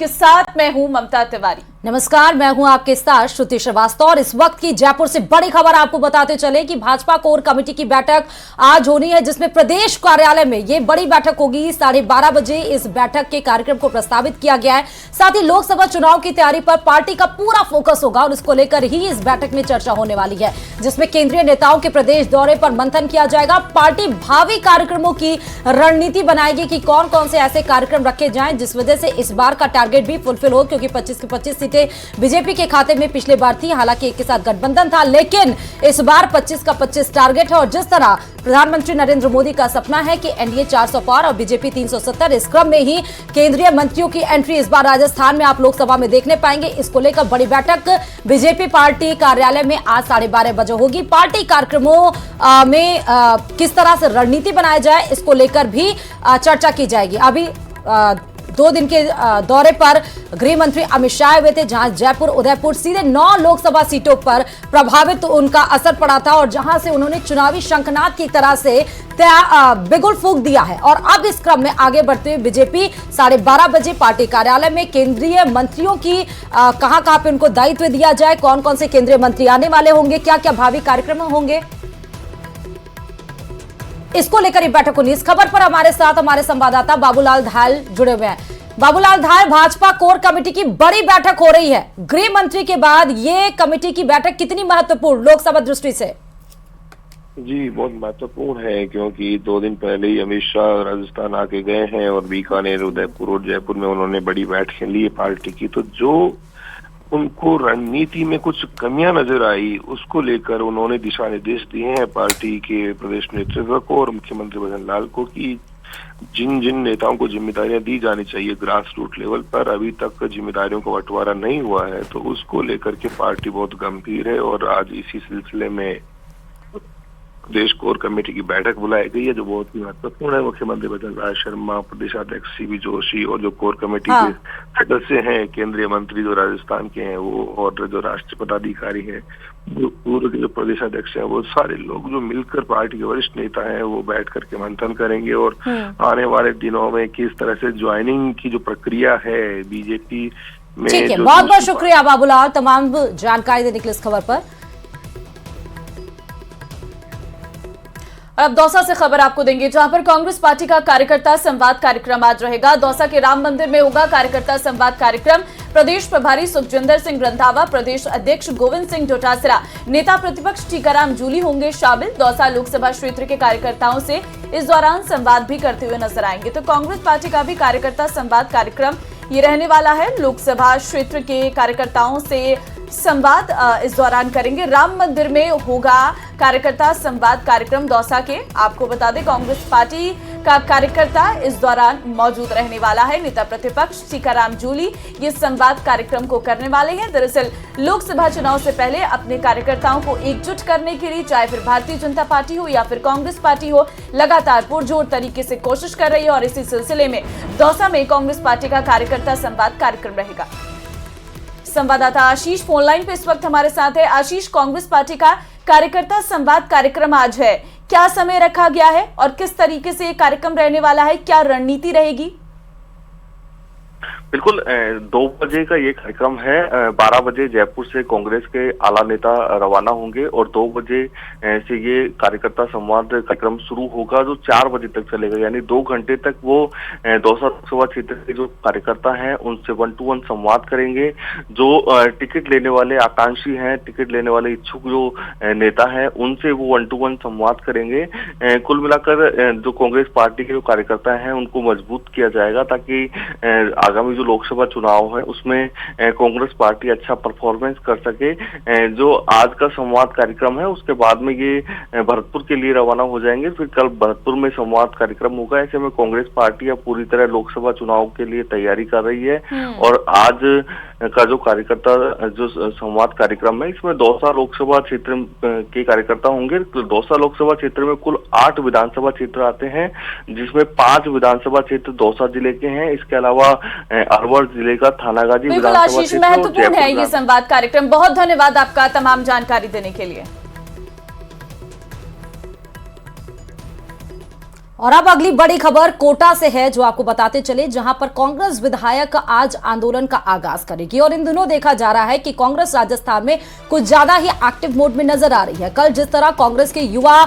आपके साथ मैं हूं ममता तिवारी। नमस्कार, मैं हूं आपके साथ श्रुति श्रीवास्तव और इस वक्त की जयपुर से बड़ी खबर आपको बताते चले कि भाजपा कोर कमेटी की बैठक आज होनी है, जिसमें प्रदेश कार्यालय में ये बड़ी बैठक होगी। 12:30 बजे इस बैठक के कार्यक्रम को प्रस्तावित किया गया है। साथ ही लोकसभा चुनाव की तैयारी पर पार्टी का पूरा फोकस होगा और इसको लेकर ही इस बैठक में चर्चा होने वाली है, जिसमें केंद्रीय नेताओं के प्रदेश दौरे पर मंथन किया जाएगा। पार्टी भावी कार्यक्रमों की रणनीति बनाएगी कि कौन कौन से ऐसे कार्यक्रम रखे जाएं जिस वजह से इस बार का टारगेट भी फुलफिल हो, क्योंकि 25 की 25 सीटें बीजेपी के खाते में पिछले बार थी। हालांकि एक के साथ गठबंधन था, लेकिन इस बार 25 का 25 टारगेट है। और जिस तरह प्रधानमंत्री नरेंद्र मोदी का सपना है कि एनडीए 400 पार और बीजेपी 370, इस क्रम में ही केंद्रीय मंत्रियों की एंट्री इस बार राजस्थान में आप लोकसभा में देखने पाएंगे। इसको लेकर बड़ी बैठक बीजेपी पार्टी कार्यालय में आज 12:30 बजे होगी। पार्टी कार्यक्रमों में किस तरह से रणनीति बनाया जाए, इसको लेकर भी चर्चा की जाएगी। अभी 2 दिन के दौरे पर गृह मंत्री अमित शाह हुए थे, जहां जयपुर उदयपुर सीधे 9 लोकसभा सीटों पर प्रभावित उनका असर पड़ा था और जहां से उन्होंने चुनावी शंखनाद की तरह से बिगुल फूंक दिया है। और अब इस क्रम में आगे बढ़ते हुए बीजेपी 12:30 बजे पार्टी कार्यालय में केंद्रीय मंत्रियों की कहां पे उनको दायित्व दिया जाए, कौन कौन से केंद्रीय मंत्री आने वाले होंगे, क्या क्या भावी कार्यक्रम होंगे, इसको लेकर ये बैठक होनी। इस खबर पर हमारे साथ हमारे संवाददाता बाबूलाल धायल जुड़े हुए हैं। बाबूलाल धायल, भाजपा कोर कमेटी की बड़ी बैठक हो रही है। गृह मंत्री के बाद ये कमेटी की बैठक कितनी महत्वपूर्ण लोकसभा दृष्टि से? जी, बहुत महत्वपूर्ण है, क्योंकि 2 दिन पहले ही अमित शाह राजस्थान आके गए हैं और बीकानेर, उदयपुर और जयपुर में उन्होंने बड़ी बैठकें ली पार्टी की। तो जो उनको रणनीति में कुछ कमियां नजर आई, उसको लेकर उन्होंने दिशा निर्देश दिए हैं पार्टी के प्रदेश नेतृत्व को और मुख्यमंत्री भजन लाल को कि जिन जिन नेताओं को जिम्मेदारियां दी जानी चाहिए ग्रास रूट लेवल पर, अभी तक जिम्मेदारियों का बंटवारा नहीं हुआ है। तो उसको लेकर के पार्टी बहुत गंभीर है और आज इसी सिलसिले में प्रदेश कोर कमेटी की बैठक बुलाई गई है, जो बहुत ही महत्वपूर्ण है। मुख्यमंत्री भजन लाल शर्मा, प्रदेश अध्यक्ष सीबी जोशी और जो कोर कमेटी के सदस्य हैं, केंद्रीय मंत्री जो राजस्थान के हैं वो, और जो राष्ट्रीय पदाधिकारी हैं, पूर्व के जो प्रदेश अध्यक्ष हैं, वो सारे लोग जो मिलकर पार्टी के वरिष्ठ नेता हैं वो बैठ करके मंथन करेंगे और आने वाले दिनों में किस तरह से ज्वाइनिंग की जो प्रक्रिया है बीजेपी में। ठीक है, बहुत बहुत शुक्रिया बाबूलाल तमाम जानकारी देने के लिए इस खबर पर। और अब दौसा से खबर आपको देंगे, जहां पर कांग्रेस पार्टी का कार्यकर्ता संवाद कार्यक्रम आज रहेगा। दौसा के राम मंदिर में होगा कार्यकर्ता संवाद कार्यक्रम। प्रदेश प्रभारी सुखजिंदर सिंह रंधावा, प्रदेश अध्यक्ष गोविंद सिंह डोटासरा, नेता प्रतिपक्ष टीकाराम जूली होंगे शामिल। दौसा लोकसभा क्षेत्र के कार्यकर्ताओं से इस दौरान संवाद भी करते हुए नजर आएंगे। तो कांग्रेस पार्टी का भी कार्यकर्ता संवाद कार्यक्रम ये रहने वाला है। लोकसभा क्षेत्र के कार्यकर्ताओं से संवाद इस दौरान करेंगे। राम मंदिर में होगा कार्यकर्ता संवाद कार्यक्रम दौसा के। आपको बता दें, कांग्रेस पार्टी का कार्यकर्ता इस दौरान मौजूद रहने वाला है। नेता प्रतिपक्ष टीकाराम जूली ये संवाद कार्यक्रम को करने वाले हैं। दरअसल लोकसभा चुनाव से पहले अपने कार्यकर्ताओं को एकजुट करने के लिए, चाहे फिर भारतीय जनता पार्टी हो या फिर कांग्रेस पार्टी हो, लगातार पुरजोर तरीके से कोशिश कर रही है और इसी सिलसिले में दौसा में कांग्रेस पार्टी का कार्यकर्ता संवाद कार्यक्रम रहेगा। संवाददाता आशीष फोन लाइन पे इस वक्त हमारे साथ है। आशीष, कांग्रेस पार्टी का कार्यकर्ता संवाद कार्यक्रम आज है, क्या समय रखा गया है और किस तरीके से ये कार्यक्रम रहने वाला है, क्या रणनीति रहेगी? बिल्कुल, 2 बजे का ये कार्यक्रम है। 12 बजे जयपुर से कांग्रेस के आला नेता रवाना होंगे और 2 बजे से ये कार्यकर्ता संवाद कार्यक्रम शुरू होगा, जो 4 बजे तक चलेगा। यानी 2 घंटे तक वो दौसा लोकसभा क्षेत्र के जो कार्यकर्ता हैं उनसे 1-to-1 संवाद करेंगे। जो टिकट लेने वाले आकांक्षी हैं, टिकट लेने वाले इच्छुक जो नेता हैं, उनसे वो 1-to-1 संवाद करेंगे। कुल मिलाकर जो कांग्रेस पार्टी के जो कार्यकर्ता हैं उनको मजबूत किया जाएगा, ताकि आगामी लोकसभा चुनाव है उसमें कांग्रेस पार्टी अच्छा परफॉर्मेंस कर सके। जो आज का संवाद कार्यक्रम है उसके बाद में ये भरतपुर के लिए रवाना हो जाएंगे, फिर कल भरतपुर में संवाद कार्यक्रम होगा। ऐसे में कांग्रेस पार्टी अब पूरी तरह लोकसभा चुनाव के लिए तैयारी कर रही है। और आज का जो कार्यकर्ता जो संवाद कार्यक्रम है, इसमें दौसा लोकसभा क्षेत्र के कार्यकर्ता होंगे। तो दौसा लोकसभा क्षेत्र में कुल 8 विधानसभा क्षेत्र आते हैं, जिसमें 5 विधानसभा क्षेत्र दौसा जिले के हैं। इसके अलावा अलवर जिले का थानागाजी विधानसभा क्षेत्र महत्वपूर्ण है ये संवाद कार्यक्रम। बहुत धन्यवाद आपका तमाम जानकारी देने के लिए। और अब अगली बड़ी खबर कोटा से है, जो आपको बताते चले, जहां पर कांग्रेस विधायक आज आंदोलन का आगाज करेगी। और इन दिनों देखा जा रहा है कि कांग्रेस राजस्थान में कुछ ज्यादा ही एक्टिव मोड में नजर आ रही है। कल जिस तरह कांग्रेस के युवा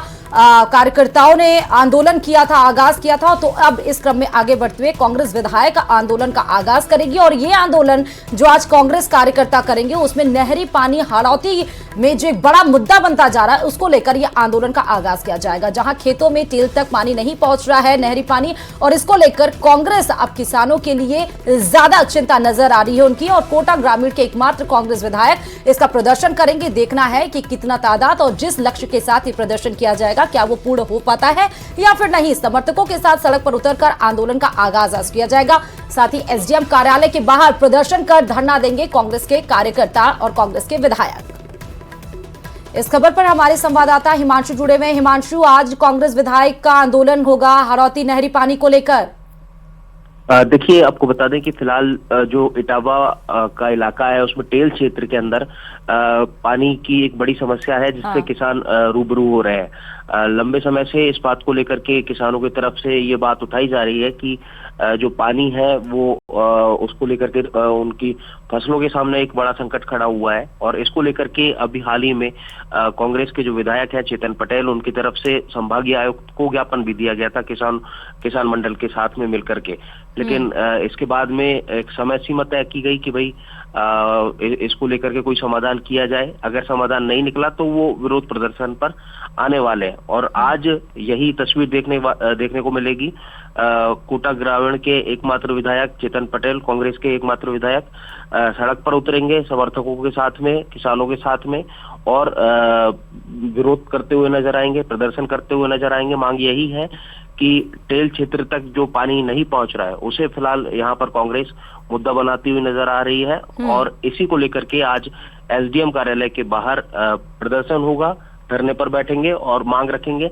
कार्यकर्ताओं ने आंदोलन किया था, आगाज किया था, तो अब इस क्रम में आगे बढ़ते हुए कांग्रेस विधायक आंदोलन का आगाज करेगी। और ये आंदोलन जो आज कांग्रेस कार्यकर्ता करेंगे, उसमें नहरी पानी हाड़ौती में जो एक बड़ा मुद्दा बनता जा रहा है, उसको लेकर यह आंदोलन का आगाज किया जाएगा। जहां खेतों में टेल तक पानी नहीं पहुंच रहा है, नहरी पानी, और इसको लेकर कांग्रेस अब किसानों के लिए ज्यादा चिंता नजर आ रही है उनकी। और कोटा ग्रामीण के एकमात्र कांग्रेस विधायक इसका प्रदर्शन करेंगे। देखना है कि कितना तादाद और जिस लक्ष्य के साथ ये प्रदर्शन किया जाएगा, क्या वो पूर्ण हो पाता है या फिर नहीं। समर्थकों के साथ सड़क पर उतरकर आंदोलन का आगाज आज किया जाएगा। साथ ही एसडीएम कार्यालय के बाहर प्रदर्शन कर धरना देंगे कांग्रेस के कार्यकर्ता और कांग्रेस के विधायक। इस खबर पर हमारे संवाददाता हिमांशु जुड़े हुए हैं। हिमांशु, आज कांग्रेस विधायक का आंदोलन होगा हाड़ौती नहरी पानी को लेकर। देखिए, आपको बता दें कि फिलहाल जो इटावा का इलाका है, उसमें टेल क्षेत्र के अंदर पानी की एक बड़ी समस्या है, जिससे किसान रूबरू हो रहे हैं। लंबे समय से इस बात को लेकर के किसानों की तरफ से ये बात उठाई जा रही है कि जो पानी है वो उसको लेकर के उनकी फसलों के सामने एक बड़ा संकट खड़ा हुआ है। और इसको लेकर के अभी हाल ही में कांग्रेस के जो विधायक हैं चेतन पटेल, उनकी तरफ से संभागीय आयुक्त को ज्ञापन भी दिया गया था किसान मंडल के साथ में मिलकर के। लेकिन इसके बाद में एक समय सीमा तय की गई कि भाई इसको लेकर के कोई समाधान किया जाए। अगर समाधान नहीं निकला तो वो विरोध प्रदर्शन पर आने वाले हैं। और आज यही तस्वीर देखने को मिलेगी। कोटा ग्रामीण के एकमात्र विधायक चेतन पटेल, कांग्रेस के एकमात्र विधायक, सड़क पर उतरेंगे समर्थकों के साथ में, किसानों के साथ में, और विरोध करते हुए नजर आएंगे, प्रदर्शन करते हुए नजर आएंगे। मांग यही है कि टेल क्षेत्र तक जो पानी नहीं पहुंच रहा है, उसे फिलहाल यहाँ पर कांग्रेस मुद्दा बनाती हुई नजर आ रही है। और इसी को लेकर के आज एसडीएम कार्यालय के बाहर प्रदर्शन होगा, धरने पर बैठेंगे और मांग रखेंगे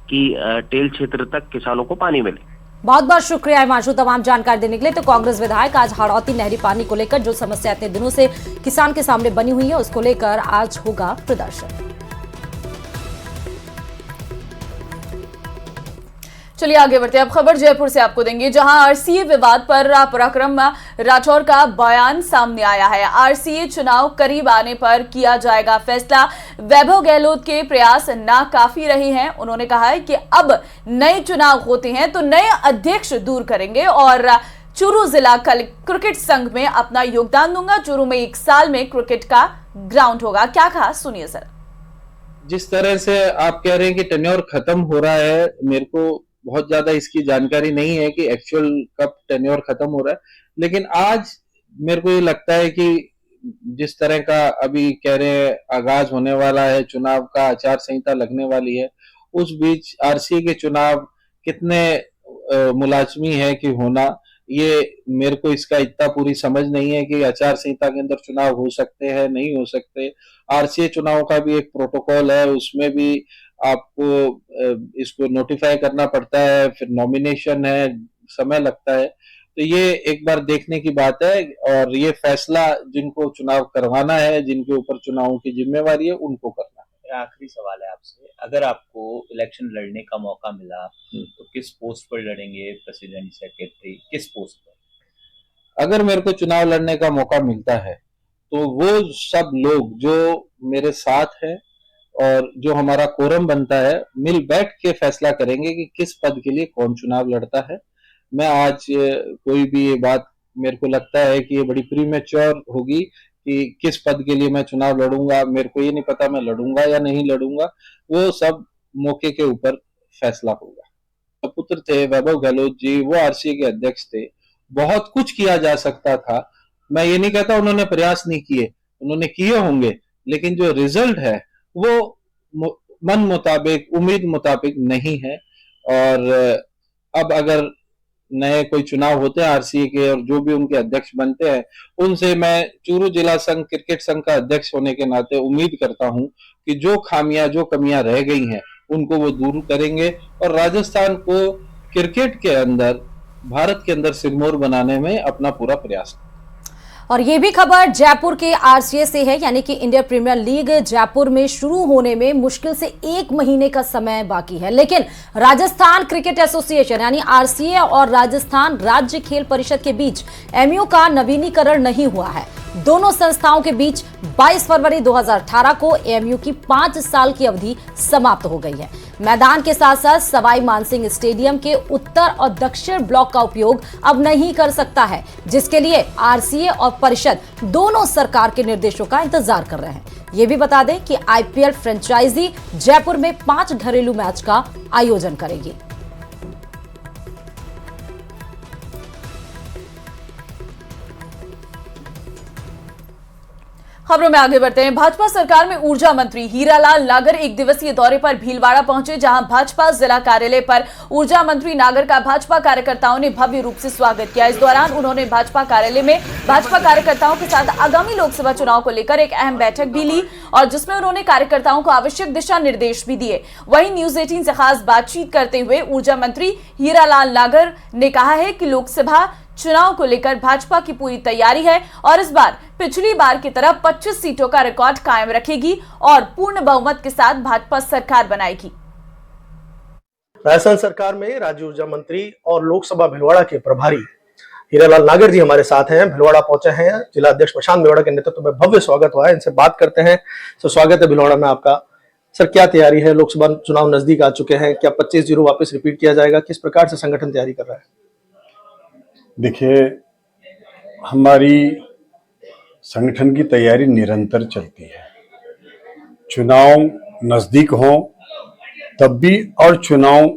कि टेल क्षेत्र तक किसानों को पानी मिले। बहुत बहुत शुक्रिया हिमांशु तमाम जानकारी देने के लिए। तो कांग्रेस विधायक आज हाड़ौती नहरी पानी को लेकर जो समस्या इतने दिनों से किसान के सामने बनी हुई है, उसको लेकर आज होगा प्रदर्शन। चलिए आगे बढ़ते हैं। अब खबर जयपुर से आपको देंगे, जहां आरसीए विवाद पर पराक्रम राठौर का बयान सामने आया है। आरसीए चुनाव करीब आने पर किया जाएगा फैसला। वैभव गहलोत के प्रयास नाकाफी रहे हैं। उन्होंने कहा है कि अब नए चुनाव होते हैं तो नए अध्यक्ष दूर करेंगे और चूरू जिला क्रिकेट संघ में अपना योगदान दूंगा। चूरू में 1 साल में क्रिकेट का ग्राउंड होगा। क्या कहा, सुनिए सर। जिस तरह से आप कह रहे हैं कि टेन्योर खत्म हो रहा है, मेरे को बहुत ज्यादा इसकी जानकारी नहीं है कि एक्चुअल कब टेन्योर खत्म हो रहा है। लेकिन आज मेरे को ये लगता है कि जिस तरह का अभी कह रहे हैं आगाज होने वाला है चुनाव का, आचार संहिता लगने वाली है, उस बीच आरसीए के चुनाव कितने मुलाजमी है कि होना, ये मेरे को इसका इतना पूरी समझ नहीं है कि आचार संहिता के अंदर चुनाव हो सकते हैं, नहीं हो सकते। आरसीए चुनाव का भी एक प्रोटोकॉल है, उसमें भी आपको इसको नोटिफाई करना पड़ता है, फिर नॉमिनेशन है, समय लगता है। तो ये एक बार देखने की बात है। और ये फैसला जिनको चुनाव करवाना है, जिनके ऊपर चुनावों की जिम्मेवारी है, उनको करना है। मेरा आखिरी सवाल है आपसे, अगर आपको इलेक्शन लड़ने का मौका मिला तो किस पोस्ट पर लड़ेंगे? प्रेसिडेंट, सेक्रेटरी, किस पोस्ट पर? अगर मेरे को चुनाव लड़ने का मौका मिलता है तो वो सब लोग जो मेरे साथ हैं और जो हमारा कोरम बनता है, मिल बैठ के फैसला करेंगे कि किस पद के लिए कौन चुनाव लड़ता है। मैं आज कोई भी ये बात, मेरे को लगता है कि ये बड़ी प्रीमेच्योर होगी कि किस पद के लिए मैं चुनाव लड़ूंगा। मेरे को ये नहीं पता मैं लड़ूंगा या नहीं लड़ूंगा, वो सब मौके के ऊपर फैसला होगा। पुत्र थे वैभव गहलोत जी, वो आरसीए के अध्यक्ष थे। बहुत कुछ किया जा सकता था। मैं ये नहीं कहता उन्होंने प्रयास नहीं किए, उन्होंने किए होंगे, लेकिन जो रिजल्ट है वो मन मुताबिक, उम्मीद मुताबिक नहीं है। और अब अगर नए कोई चुनाव होते हैं आरसीए के और जो भी उनके अध्यक्ष बनते हैं, उनसे मैं चूरू जिला संघ क्रिकेट संघ का अध्यक्ष होने के नाते उम्मीद करता हूं कि जो खामियां, जो कमियां रह गई हैं, उनको वो दूर करेंगे और राजस्थान को क्रिकेट के अंदर, भारत के अंदर सिरमौर बनाने में अपना पूरा प्रयास करेंगे। और ये भी खबर जयपुर के आरसीए से है, यानी कि इंडियन प्रीमियर लीग जयपुर में शुरू होने में मुश्किल से 1 महीने का समय बाकी है, लेकिन राजस्थान क्रिकेट एसोसिएशन यानी आरसीए और राजस्थान राज्य खेल परिषद के बीच एमयू का नवीनीकरण नहीं हुआ है। दोनों संस्थाओं के बीच 22 फरवरी 2018 को एमयू की 5 साल की अवधि समाप्त हो गई है। मैदान के साथ साथ सवाई मानसिंह स्टेडियम के उत्तर और दक्षिण ब्लॉक का उपयोग अब नहीं कर सकता है, जिसके लिए आरसीए और परिषद दोनों सरकार के निर्देशों का इंतजार कर रहे हैं। ये भी बता दें कि आईपीएल फ्रेंचाइजी जयपुर में 5 घरेलू मैच का आयोजन करेगी। खबरों में आगे बढ़ते हैं। भाजपा सरकार में ऊर्जा मंत्री हीरालाल नागर 1 दिवसीय दौरे पर भीलवाड़ा पहुंचे, जहां भाजपा जिला कार्यालय पर ऊर्जा मंत्री नागर का भाजपा कार्यकर्ताओं ने भव्य रूप से स्वागत किया। इस दौरान उन्होंने भाजपा कार्यालय में भाजपा कार्यकर्ताओं के साथ आगामी लोकसभा चुनाव को लेकर एक अहम बैठक भी ली और जिसमें उन्होंने कार्यकर्ताओं को आवश्यक दिशा निर्देश भी दिए। वहीं न्यूज 18 से खास बातचीत करते हुए ऊर्जा मंत्री हीरालाल नागर ने कहा है कि लोकसभा चुनाव को लेकर भाजपा की पूरी तैयारी है और इस बार पिछली बार की तरह 25 सीटों का रिकॉर्ड कायम रखेगी और पूर्ण बहुमत के साथ भाजपा सरकार बनाएगी। राजस्थान सरकार में राज्य ऊर्जा मंत्री और लोकसभा भीलवाड़ा के प्रभारी हीरालाल नागर जी हमारे साथ हैं, भीलवाड़ा पहुंचे हैं। जिला अध्यक्ष प्रशांत भीलवाड़ा के नेतृत्व में भव्य स्वागत हुआ है, इनसे बात करते हैं। तो स्वागत है भीलवाड़ा में आपका। सर, क्या तैयारी है? लोकसभा चुनाव नजदीक आ चुके हैं, क्या 25-0 वापस रिपीट किया जाएगा? किस प्रकार से संगठन तैयारी कर रहा है? देखिए, हमारी संगठन की तैयारी निरंतर चलती है। चुनाव नजदीक हो तब भी और चुनाव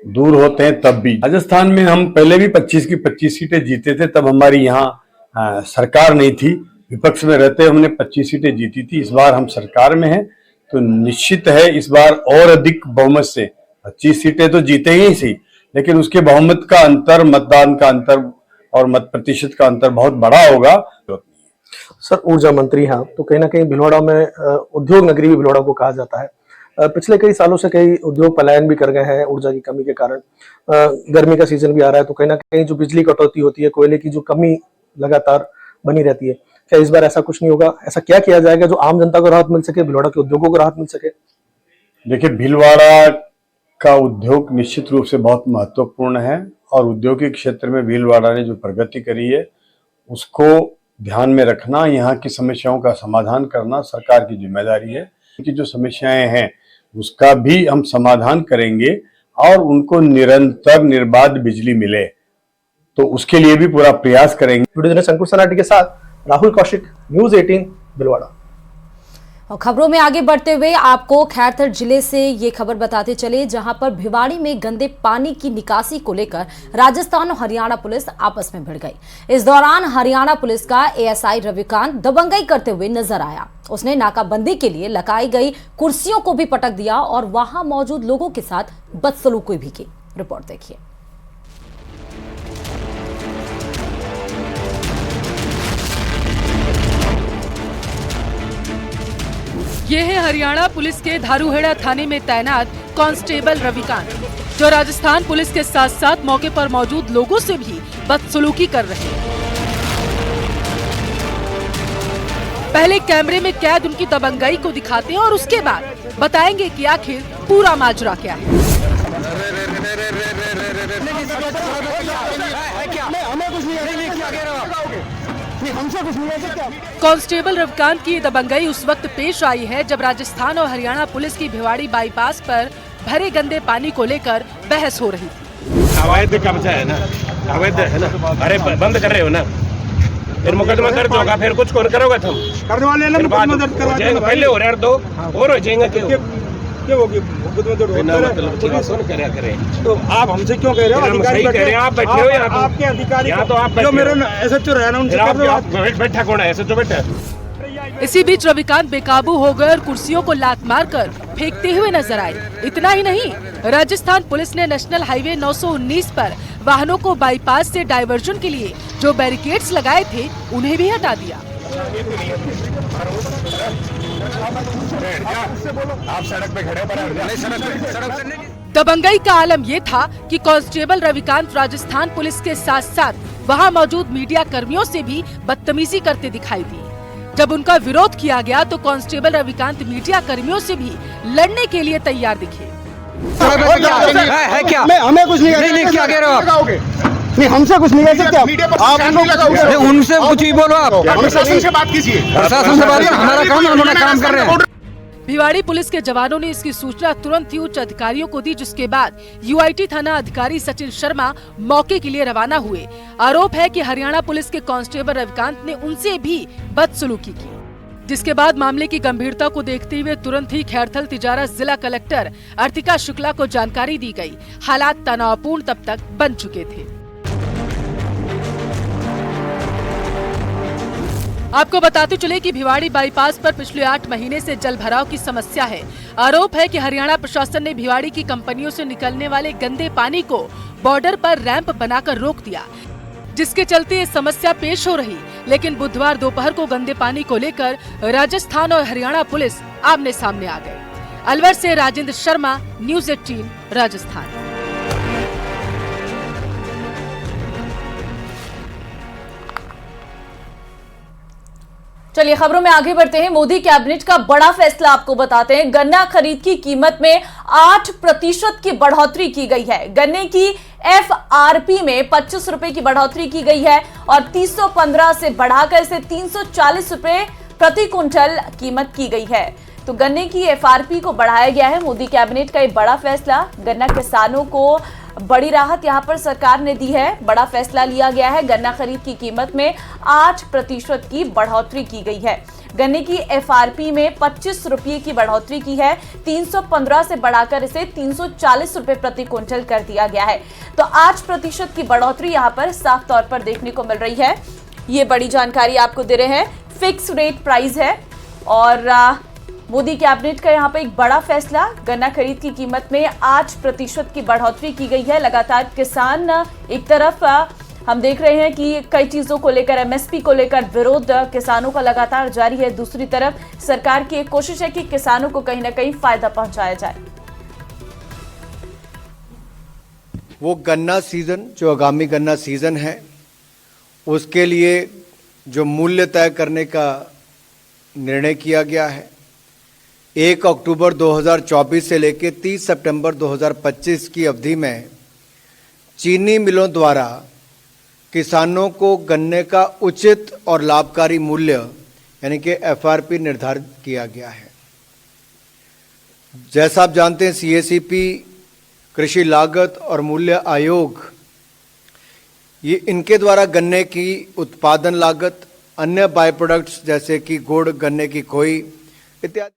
दूर होते हैं तब भी। राजस्थान में हम पहले भी 25 की 25 सीटें जीते थे, तब हमारी यहाँ सरकार नहीं थी, विपक्ष में रहते हमने 25 सीटें जीती थी। इस बार हम सरकार में हैं तो निश्चित है इस बार और अधिक बहुमत से 25 सीटें तो जीते ही सी, लेकिन उसके बहुमत का अंतर, मतदान का अंतर और मत प्रतिशत का अंतर बहुत बड़ा होगा। सर, ऊर्जा मंत्री हैं तो कहीं ना कहीं भीलवाड़ा में उद्योग नगरी भी भीलवाड़ा को कहा जाता है। पिछले कई सालों से कई उद्योग पलायन भी कर गए हैं ऊर्जा की कमी के कारण। गर्मी का सीजन भी आ रहा है तो कहीं ना कहीं जो बिजली कटौती होती है, कोयले की जो कमी लगातार बनी रहती है, क्या इस बार ऐसा कुछ नहीं होगा? ऐसा क्या किया जाएगा जो आम जनता को राहत मिल सके, भीलवाड़ा के उद्योगों को राहत मिल सके? देखिए, भीलवाड़ा का उद्योग निश्चित रूप से बहुत महत्वपूर्ण है और औद्योगिक क्षेत्र में भीलवाड़ा ने जो प्रगति करी है उसको ध्यान में रखना, यहाँ की समस्याओं का समाधान करना सरकार की जिम्मेदारी है। कि जो समस्याएं हैं उसका भी हम समाधान करेंगे और उनको निरंतर निर्बाध बिजली मिले तो उसके लिए भी पूरा प्रयास करेंगे। वीडियो जर्नलिस्ट अंकुर सनाटी के साथ राहुल कौशिक, न्यूज 18 भीलवाड़ा। और खबरों में आगे बढ़ते हुए आपको खैरथर जिले से ये खबर बताते चले, जहां पर भिवाड़ी में गंदे पानी की निकासी को लेकर राजस्थान और हरियाणा पुलिस आपस में भिड़ गई। इस दौरान हरियाणा पुलिस का एएसआई रविकांत दबंगई करते हुए नजर आया। उसने नाकाबंदी के लिए लगाई गई कुर्सियों को भी पटक दिया और वहां मौजूद लोगों के साथ बदसलूकी भी की। रिपोर्ट देखिए। ये है हरियाणा पुलिस के धारूहेड़ा थाने में तैनात कांस्टेबल रविकांत, जो राजस्थान पुलिस के साथ साथ मौके पर मौजूद लोगों से भी बदसलूकी कर रहे हैं। पहले कैमरे में कैद उनकी दबंगई को दिखाते हैं और उसके बाद बताएंगे कि आखिर पूरा माजरा क्या है। कांस्टेबल रविकांत की दबंगई उस वक्त पेश आई है जब राजस्थान और हरियाणा पुलिस की भिवाड़ी बाईपास पर भरे गंदे पानी को लेकर बहस हो रही थी। अवैध कब्जा है ना, अवैध है ना, अरे बंद कर रहे हो ना, फिर मुकदमा दर्ज होगा, फिर कुछ कौन करोगे तुम? करने वाले ना मुकदमा दर्ज करवा देंगे, पहले हो रहा है, 2 और हो जाएंगे। क्यों होगी मुकदमा दर्ज? पुलिस सुन क्या करे तो आप हमसे क्यों कह रहे हो? अधिकारी बैठे हैं, आप बैठे हो यहाँ, आपके अधिकारी यहाँ तो आप जो मेरे एसएचओ रहे ना उनसे बैठा कौन है? एसएचओ बैठा है। इसी बीच रविकांत बेकाबू हो गए और कुर्सियों को लात मारकर फेंकते हुए नजर आए। इतना ही नहीं, राजस्थान पुलिस ने नेशनल हाईवे 919 पर वाहनों को बाईपास से डायवर्जन के लिए जो बैरिकेड्स लगाए थे उन्हें भी हटा दिया। आप सड़क पे खड़े दबंगई का आलम ये था कि कांस्टेबल रविकांत राजस्थान पुलिस के साथ साथ वहां मौजूद मीडिया कर्मियों से भी बदतमीजी करते दिखाई दी। जब उनका विरोध किया गया तो कांस्टेबल रविकांत मीडिया कर्मियों से भी लड़ने के लिए तैयार दिखे। है क्या? हमें कुछ नहीं क्या कह रहे हो आप? नहीं, हमसे कुछ नहीं कह सकते आप। उनसे कुछ ही बोलो आप। प्रशासन से बात कीजिए। प्रशासन से बात कीजिए, हमारा काम है, हम अपना काम कर रहे हैं। भिवाड़ी पुलिस के जवानों ने इसकी सूचना तुरंत ही उच्च अधिकारियों को दी, जिसके बाद यूआईटी थाना अधिकारी सचिन शर्मा मौके के लिए रवाना हुए। आरोप है कि हरियाणा पुलिस के कांस्टेबल रविकांत ने उनसे भी बदसलूकी की, जिसके बाद मामले की गंभीरता को देखते हुए तुरंत ही खैरथल तिजारत जिला कलेक्टर अर्तिका शुक्ला को जानकारी दी गई। हालात तनावपूर्ण तब तक बन चुके थे। आपको बताते चले कि भिवाड़ी बाईपास पर पिछले 8 महीने से जल भराव की समस्या है। आरोप है कि हरियाणा प्रशासन ने भिवाड़ी की कंपनियों से निकलने वाले गंदे पानी को बॉर्डर पर रैंप बनाकर रोक दिया, जिसके चलते ये समस्या पेश हो रही। लेकिन बुधवार दोपहर को गंदे पानी को लेकर राजस्थान और हरियाणा पुलिस आमने सामने आ गए। अलवर से राजेंद्र शर्मा, न्यूज़ 18 राजस्थान। चलिए खबरों में आगे बढ़ते हैं। मोदी कैबिनेट का बड़ा फैसला आपको बताते हैं। गन्ना खरीद की कीमत में 8% की बढ़ोतरी की गई है। गन्ने की FRP में 25 रुपए की बढ़ोतरी की गई है और 315 से बढ़ाकर इसे 340 रुपए प्रति क्विंटल कीमत की गई है। तो गन्ने की FRP को बढ़ाया गया है। मोदी कैबिनेट का ये बड़ा फैसला, गन्ना किसानों को बड़ी राहत यहां पर सरकार ने दी है। बड़ा फैसला लिया गया है। गन्ना खरीद की कीमत में 8% की बढ़ोतरी की गई है। गन्ने की FRP में 25 रुपये की बढ़ोतरी की है, 315 से बढ़ाकर इसे 340 रुपए प्रति क्विंटल कर दिया गया है। तो 8% की बढ़ोतरी यहां पर साफ तौर पर देखने को मिल रही है। ये बड़ी जानकारी आपको दे रहे हैं। फिक्स रेट प्राइस है और मोदी कैबिनेट का यहां पर एक बड़ा फैसला, गन्ना खरीद की कीमत में 8% की बढ़ोतरी की गई है। लगातार किसान एक तरफ हम देख रहे हैं कि कई चीजों को लेकर, MSP को लेकर विरोध किसानों का लगातार जारी है। दूसरी तरफ सरकार की एक कोशिश है कि किसानों को कहीं ना कहीं फायदा पहुंचाया जाए। वो गन्ना सीजन जो आगामी गन्ना सीजन है उसके लिए जो मूल्य तय करने का निर्णय किया गया है, 1 अक्टूबर 2024 से लेकर 30 सितंबर 2025 की अवधि में चीनी मिलों द्वारा किसानों को गन्ने का उचित और लाभकारी मूल्य यानी कि FRP निर्धारित किया गया है। जैसा आप जानते हैं, CACP, कृषि लागत और मूल्य आयोग, ये इनके द्वारा गन्ने की उत्पादन लागत, अन्य बाय प्रोडक्ट्स जैसे कि गुड़, गन्ने की खोई इत्यादि।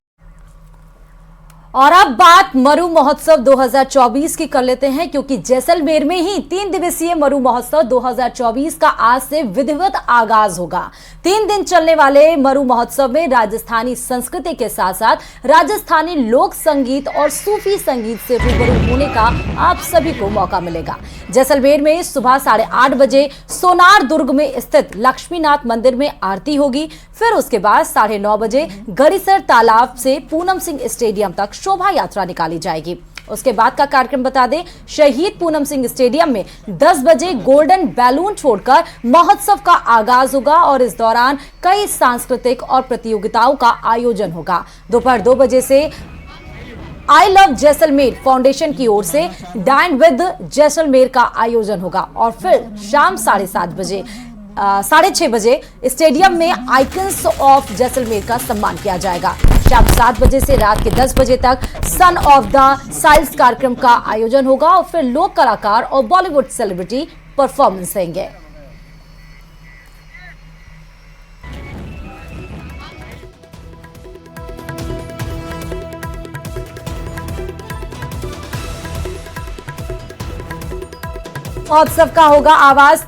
और अब बात मरु महोत्सव 2024 की कर लेते हैं, क्योंकि जैसलमेर में ही 3 दिवसीय मरु महोत्सव 2024 का आज से विधिवत आगाज होगा। 3 दिन चलने वाले मरु महोत्सव में राजस्थानी संस्कृति के साथ साथ राजस्थानी लोक संगीत और सूफी संगीत से रूबरू होने का आप सभी को मौका मिलेगा। जैसलमेर में सुबह 8:30 बजे सोनार दुर्ग में स्थित लक्ष्मीनाथ मंदिर में आरती होगी। फिर उसके बाद 9:30 बजे गरीसर तालाब से पूनम सिंह स्टेडियम तक शोभा यात्रा निकाली जाएगी। उसके बाद का कार्यक्रम बता दें, शहीद पूनम सिंह स्टेडियम में 10 बजे गोल्डन बैलून छोड़कर महोत्सव का आगाज होगा और इस दौरान कई सांस्कृतिक और प्रतियोगिताओं का आयोजन होगा। दोपहर 2 बजे से आई लव जैसलमेर फाउंडेशन की ओर से डाइन विद जैसलमेर का आयोजन होगा और फिर शाम 6:30 बजे स्टेडियम में आइकन्स ऑफ जैसलमेर का सम्मान किया जाएगा। शाम 7 बजे से रात के 10 बजे तक सन ऑफ द साइल्स कार्यक्रम का आयोजन होगा और फिर लोक कलाकार और बॉलीवुड सेलिब्रिटी परफॉर्मेंस देंगे। महोत्सव का होगा आगाज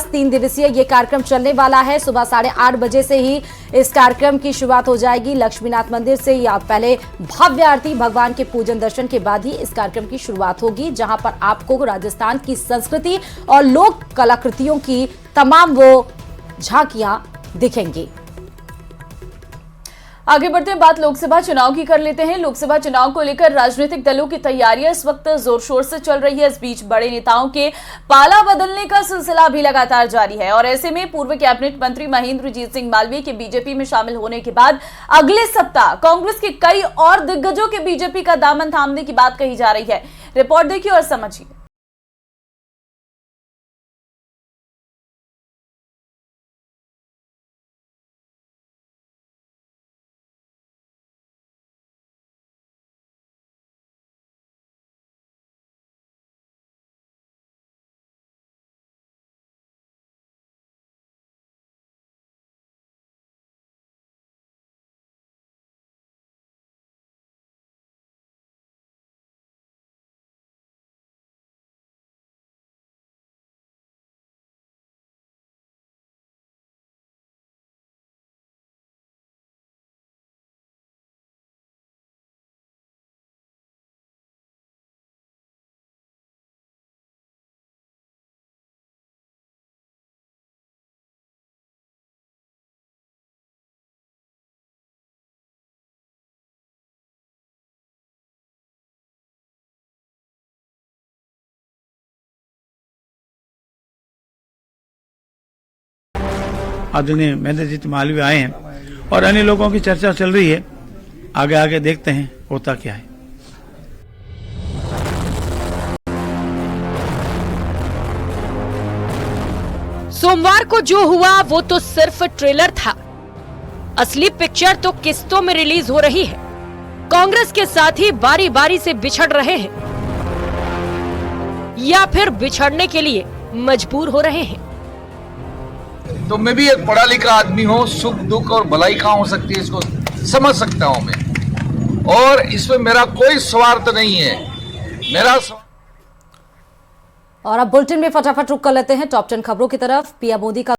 3 दिवसीय ये कार्यक्रम चलने वाला है। सुबह 8:30 बजे से ही इस कार्यक्रम की शुरुआत हो जाएगी। लक्ष्मीनाथ मंदिर से या पहले भव्य आरती, भगवान के पूजन दर्शन के बाद ही इस कार्यक्रम की शुरुआत होगी, जहां पर आपको राजस्थान की संस्कृति और लोक कलाकृतियों की तमाम वो झांकियां दिखेंगी। आगे बढ़ते हैं, बात लोकसभा चुनाव की कर लेते हैं। लोकसभा चुनाव को लेकर राजनीतिक दलों की तैयारियां इस वक्त जोर शोर से चल रही है। इस बीच बड़े नेताओं के पाला बदलने का सिलसिला भी लगातार जारी है और ऐसे में पूर्व कैबिनेट मंत्री महेंद्रजीत सिंह मालवीय के बीजेपी में शामिल होने के बाद अगले सप्ताह कांग्रेस के कई और दिग्गजों के बीजेपी का दामन थामने की बात कही जा रही है। रिपोर्ट देखिए और समझिए। आदरणीय महेंद्रजीत मालवीय आए हैं और अन्य लोगों की चर्चा चल रही है। आगे आगे देखते हैं होता क्या है। सोमवार को जो हुआ वो तो सिर्फ ट्रेलर था। असली पिक्चर तो किस्तों में रिलीज हो रही है। कांग्रेस के साथी बारी बारी से बिछड़ रहे हैं या फिर बिछड़ने के लिए मजबूर हो रहे हैं। तो मैं भी एक पढ़ा लिखा आदमी हूँ, सुख दुख और भलाई कहाँ हो सकती है इसको समझ सकता हूँ मैं, और इसमें मेरा कोई स्वार्थ नहीं है। और अब बुलेटिन में फटाफट रुक कर लेते हैं टॉप 10 खबरों की तरफ। पीएम मोदी का